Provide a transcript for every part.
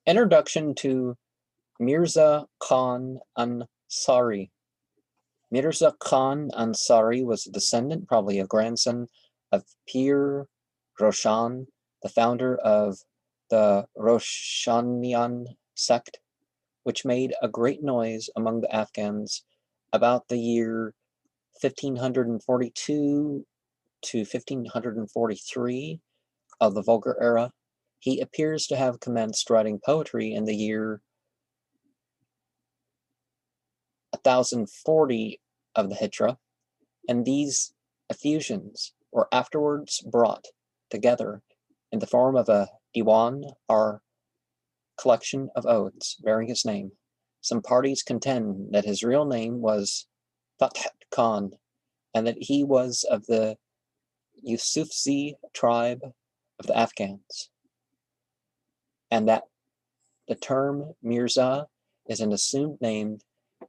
Introduction to MİRZA Khan ANSÀRÍ. MİRZA Khan ANSÀRÍ was a descendant, probably a grandson, of Pir Roshan, the founder of the Roshanian sect, which made a great noise among the Afghans about the year 1542 to 1543 of the Vulgar era. He appears to have commenced writing poetry in the year 1040 of the Hijra, and these effusions were afterwards brought together in the form of a diwan, or collection of odes bearing his name. Some parties contend that his real name was Fath Khan, and that he was of the Yusufzai tribe of the Afghans, and that the term MİRZA is an assumed name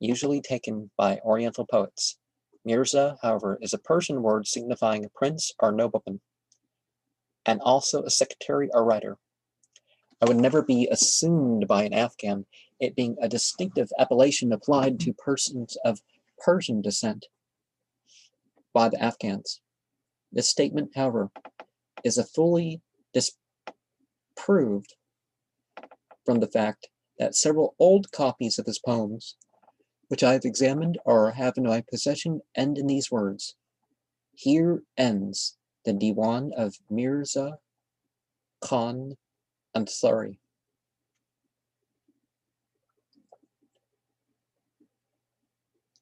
usually taken by Oriental poets. MİRZA, however, is a Persian word signifying a prince or nobleman, and also a secretary or writer. It would never be assumed by an Afghan, it being a distinctive appellation applied to persons of Persian descent by the Afghans. This statement, however, is fully disproved from the fact that several old copies of his poems, which I have examined or have in my possession, end in these words: "Here ends the diwan of MİRZA Khan ANSÀRÍ."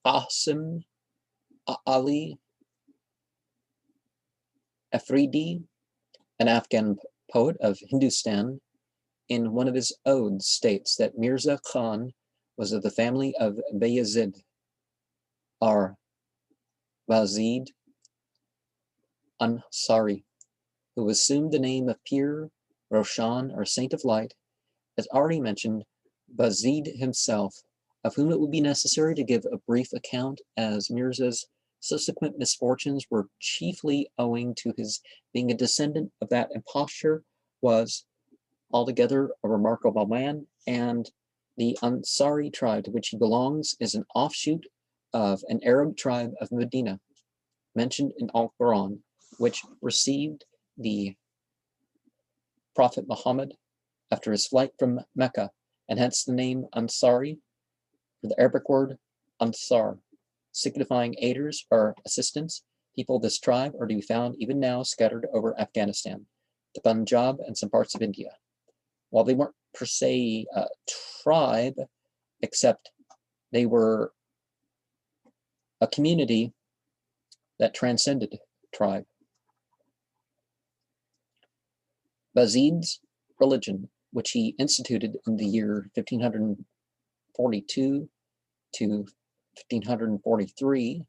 Asim Ali Afridi, an Afghan poet of Hindustan, in one of his odes states that MİRZA Khan was of the family of Bayezid, or Bazid ANSÀRÍ, who assumed the name of Pir Roshan, or Saint of Light. As already mentioned, Bazid himself, of whom it would be necessary to give a brief account, as MİRZA's subsequent misfortunes were chiefly owing to his being a descendant of that imposture, was altogether a remarkable man, and the Ansari tribe to which he belongs is an offshoot of an Arab tribe of Medina, mentioned in Al-Quran, which received the Prophet Muhammad after his flight from Mecca, and hence the name Ansari, for the Arabic word Ansar, signifying aiders or assistants. People of this tribe are to be found even now scattered over Afghanistan, the Punjab, and some parts of India. While they weren't per se a tribe, except they were a community that transcended tribe. Bazid's religion, which he instituted in the year 1542 to 1543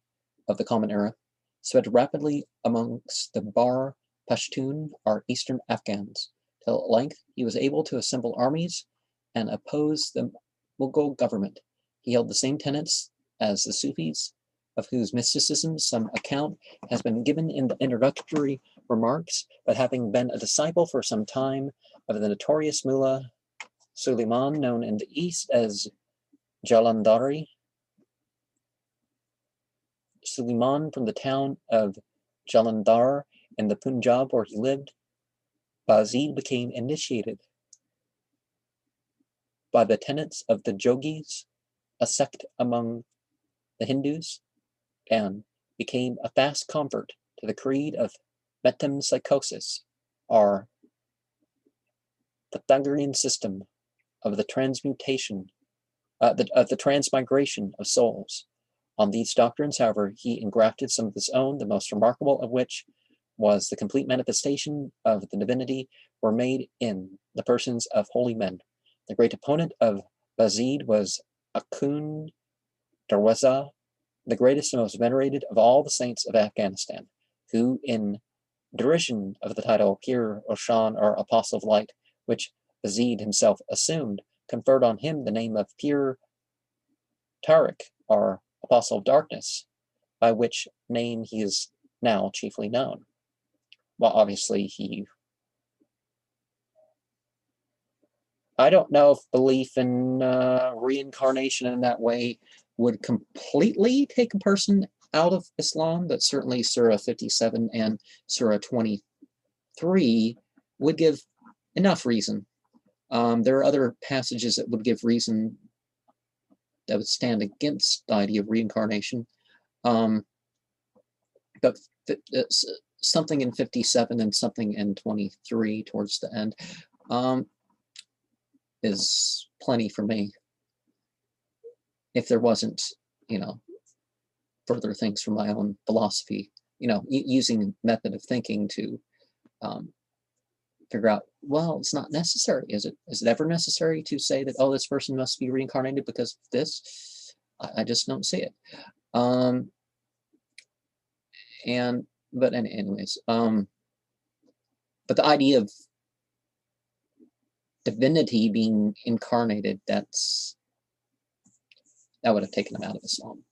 of the Common Era, spread rapidly amongst the Bar Pashtun, or Eastern Afghans, till at length he was able to assemble armies and oppose the Mughal government. He held the same tenets as the Sufis, of whose mysticism some account has been given in the introductory remarks, but having been a disciple for some time of the notorious Mullah Suleiman, known in the East as Jalandhari, Suleiman, from the town of Jalandhar in the Punjab where he lived, Bazid became initiated by the tenets of the Jogis, a sect among the Hindus, and became a fast convert to the creed of metempsychosis, or Pythagorean system of the transmutation, of the transmigration of souls. On these doctrines, however, he engrafted some of his own, the most remarkable of which was the complete manifestation of the divinity were made in the persons of holy men. The great opponent of Bazid was Akhund Darwaza, the greatest and most venerated of all the saints of Afghanistan, who, in derision of the title Pir Roshan, or Apostle of Light, which Bazid himself assumed, conferred on him the name of Pir Tariq, or Apostle of Darkness, by which name he is now chiefly known. Well, obviously he I don't know if belief in reincarnation in that way would completely take a person out of Islam, but certainly Surah 57 and Surah 23 would give enough reason. There are other passages that would give reason that would stand against the idea of reincarnation. But something in 57 and something in 23 towards the end is plenty for me. If there wasn't, further things from my own philosophy, using method of thinking to figure out, well, it's not necessary. Is it ever necessary to say that, oh, this person must be reincarnated because of this? I just don't see it. But anyways, but the idea of divinity being incarnated, that would have taken him out of Islam.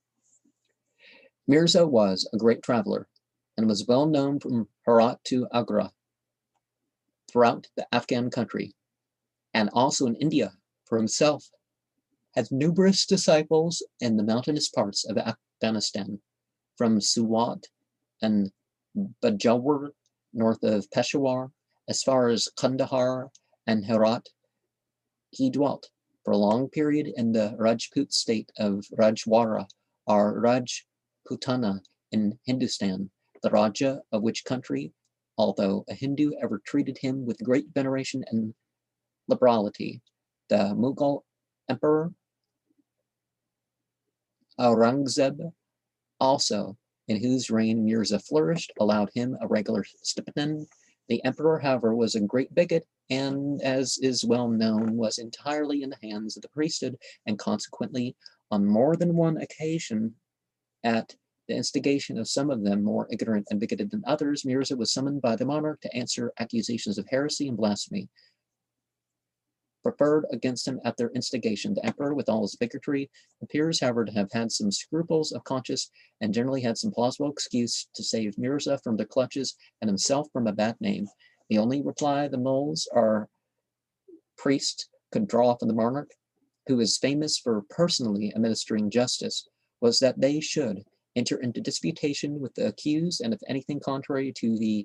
MİRZA was a great traveler and was well known from Herat to Agra throughout the Afghan country, and also in India for himself. Had numerous disciples in the mountainous parts of Afghanistan, from Suwat and Bajawar, north of Peshawar, as far as Kandahar and Herat. He dwelt for a long period in the Rajput state of Rajwara, or Rajputana in Hindustan, the Raja of which country, although a Hindu, ever treated him with great veneration and liberality. The Mughal Emperor Aurangzeb, also, in whose reign MİRZA flourished, allowed him a regular stipend. The emperor, however, was a great bigot, and, as is well known, was entirely in the hands of the priesthood, and consequently, on more than one occasion, at the instigation of some of them more ignorant and bigoted than others, MİRZA was summoned by the monarch to answer accusations of heresy and blasphemy preferred against him at their instigation. The emperor, with all his bigotry, appears, however, to have had some scruples of conscience, and generally had some plausible excuse to save MİRZA from their clutches and himself from a bad name. The only reply the mullahs, or priest, could draw from the monarch, who is famous for personally administering justice, was that they should enter into disputation with the accused, and if anything contrary to the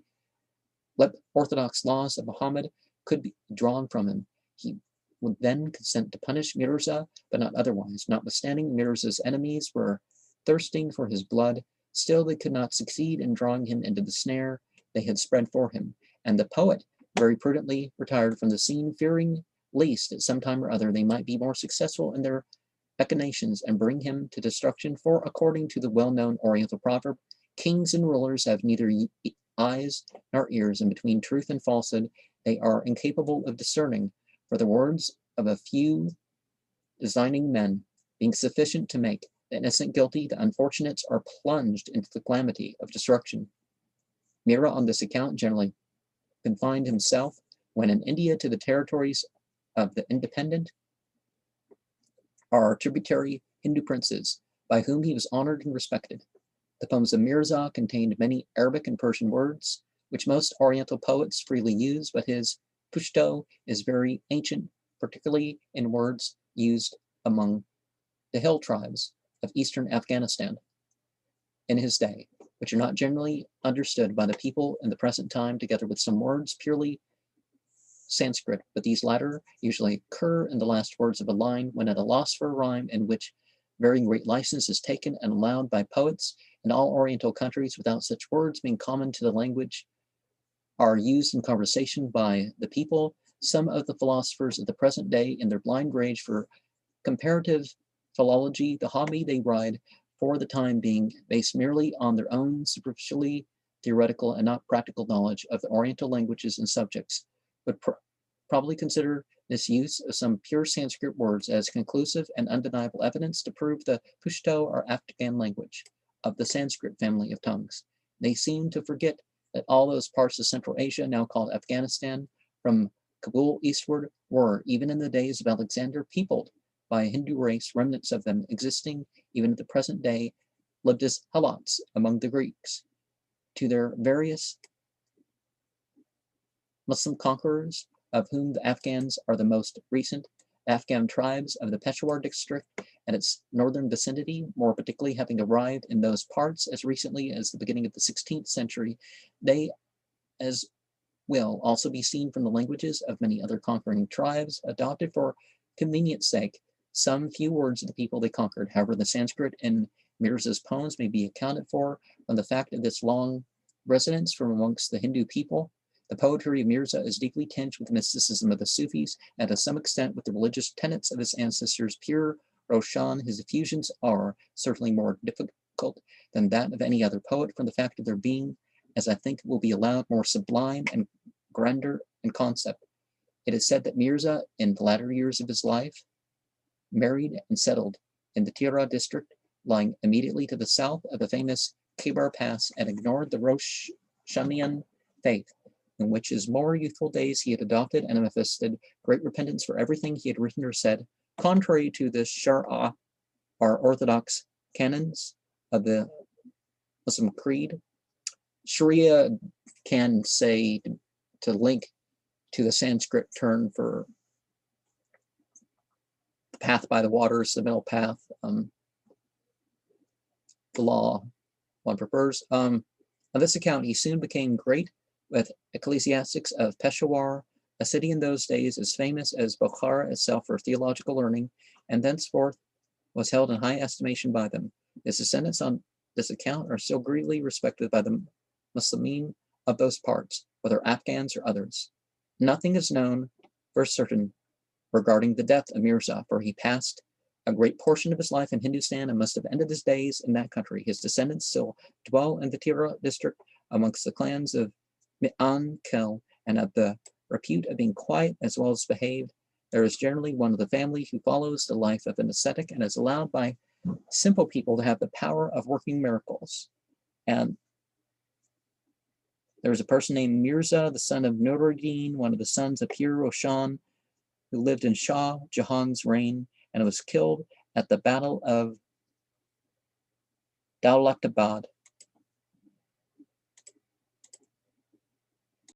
orthodox laws of Muhammad could be drawn from him, he would then consent to punish MİRZA, but not otherwise. Notwithstanding MİRZA's enemies were thirsting for his blood, still they could not succeed in drawing him into the snare they had spread for him, and the poet very prudently retired from the scene, fearing lest at some time or other they might be more successful in their machinations and bring him to destruction. For according to the well-known Oriental proverb, kings and rulers have neither eyes nor ears, and between truth and falsehood they are incapable of discerning, for the words of a few designing men being sufficient to make the innocent guilty, the unfortunates are plunged into the calamity of destruction. MİRZA on this account generally confined himself, when in India, to the territories of the independent or tributary Hindu princes, by whom he was honored and respected. The poems of MİRZA contained many Arabic and Persian words, which most Oriental poets freely use, but his Pashto is very ancient, particularly in words used among the hill tribes of eastern Afghanistan in his day, which are not generally understood by the people in the present time, together with some words purely Sanskrit, but these latter usually occur in the last words of a line when at a loss for a rhyme, in which very great license is taken and allowed by poets in all Oriental countries, without such words being common to the language, are used in conversation by the people. Some of the philosophers of the present day, in their blind rage for comparative philology, the hobby they ride for the time being, based merely on their own superficially theoretical and not practical knowledge of the Oriental languages and subjects, would probably consider this use of some pure Sanskrit words as conclusive and undeniable evidence to prove the Pashto or Afghan language of the Sanskrit family of tongues. They seem to forget that all those parts of Central Asia, now called Afghanistan, from Kabul eastward, were, even in the days of Alexander, peopled by a Hindu race, remnants of them existing even at the present day, lived as helots among the Greeks. To their various Muslim conquerors, of whom the Afghans are the most recent. Afghan tribes of the Peshawar district and its northern vicinity, more particularly having arrived in those parts as recently as the beginning of the 16th century, they as will also be seen from the languages of many other conquering tribes, adopted for convenience sake some few words of the people they conquered. However, the Sanskrit in MީRZA's poems may be accounted for from the fact of this long residence from amongst the Hindu people. The poetry of MީRZA is deeply tinged with the mysticism of the Sufis and to some extent with the religious tenets of his ancestors. Pure, Roshan, his effusions are certainly more difficult than that of any other poet from the fact of their being, as I think will be allowed, more sublime and grander in concept. It is said that MީRZA, in the latter years of his life, married and settled in the Tira district, lying immediately to the south of the famous Khyber Pass, and ignored the Roshanian faith, in which his more youthful days he had adopted and manifested great repentance for everything he had written or said, contrary to the Shara, or orthodox canons of the Muslim creed. Sharia can say to link to the Sanskrit term for the path by the waters, the middle path, the law one prefers. On this account, he soon became great with ecclesiastics of Peshawar, a city in those days as famous as Bukhara itself for theological learning, and thenceforth was held in high estimation by them. His descendants on this account are still greatly respected by the Muslimin of those parts, whether Afghans or others. Nothing is known for certain regarding the death of MީRZA, for he passed a great portion of his life in Hindustan and must have ended his days in that country. His descendants still dwell in the Tira district amongst the clans of Mi'an Kel, and of the repute of being quiet as well as behaved. There is generally one of the family who follows the life of an ascetic and is allowed by simple people to have the power of working miracles. And there was a person named MީRZA, the son of Nuruddin, one of the sons of Pir Roshan, who lived in Shah Jahan's reign and was killed at the Battle of Daulatabad.